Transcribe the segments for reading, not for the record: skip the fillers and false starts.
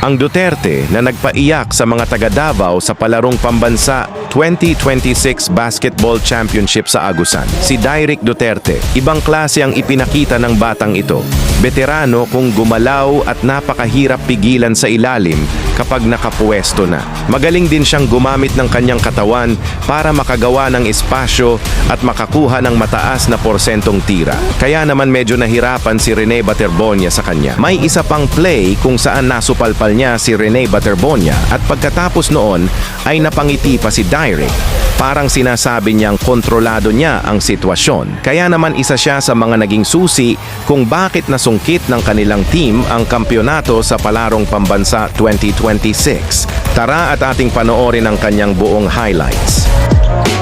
Ang Duterte na nagpaiyak sa mga taga Davao sa palarong pambansa 2026 Basketball Championship sa Agusan. Si Direk Duterte, ibang klase ang ipinakita ng batang ito. Veterano kung gumalaw at napakahirap pigilan sa ilalim kapag nakapuwesto na. Magaling din siyang gumamit ng kanyang katawan para makagawa ng espasyo at makakuha ng mataas na porsentong tira. Kaya naman medyo nahirapan si Rene Baterbonia sa kanya. May isa pang play kung saan nasupalpal niya si Rene Baterbonia at pagkatapos noon ay napangiti pa si Direk. Parang sinasabi niyang kontrolado niya ang sitwasyon. Kaya naman isa siya sa mga naging susi kung bakit nasungkit ng kanilang team ang kampyonato sa palarong pambansa 2026. Tara at ating panoorin ang kanyang buong highlights.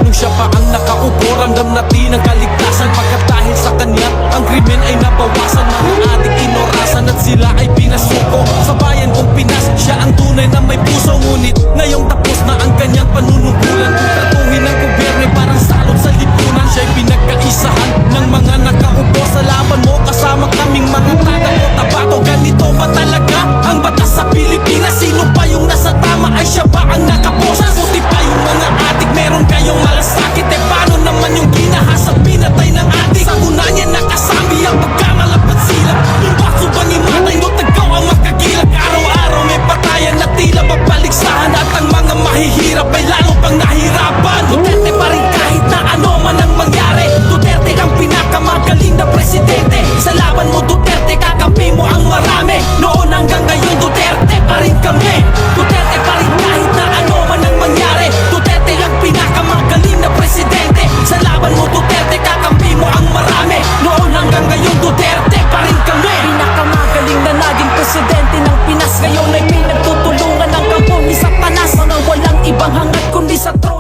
Nung siya pa ang nakaupo, ramdam natin ang kaligtasan. Pagkat dahil sa kanya, ang krimen ay nabawasan. Mga adik inorasan at sila ay pinasuko. Sa bayan kong Pinas, siya ang tunay na may puso. Ngunit ngayong tapos na ang kanyang panunungkulan. Kung tratuhin ng gobyerno ay parang salot sa lipunan. Siya'y pinagkaisahan ng mga nakaupo. Sa laban mo, kasama kaming mga taga-Cotabato. Ganito ba talaga ang batas sa Pilipinas? Sino pa yung nasa tama? Ay siya ba ang nakaposa? Puti pa yung mga adik, meron kayong malasakit. Eh paano naman yung ginahas at pinatay ng adik? Sa una niya nakasambi ang pagkamalapat silap. Yung baso ba ni matay mo tagaw ang makagilag? Araw-araw may patayan na tila babaligsahan. At ang mga mahihirap ay lalo pang nahirapan. Duterte pa rin kahit na ano man ang mangyari. Duterte ang pinakamagaling na presidente. Sa laban mo Duterte, kakampi mo ang marami. Noon hanggang ngayon Duterte pa rin kami. Duterte pa rin kahit na ano man ang mangyari. Duterte ang pinakamagaling na presidente. Sa laban mo Duterte, kakampi mo ang marami. Noon hanggang ngayon Duterte pa rin kami. Pinakamagaling na naging presidente ng Pinas. Ngayon ay pinagtutulungan ng kampo ni Satanas. Mga walang ibang hangat kundi sa trono.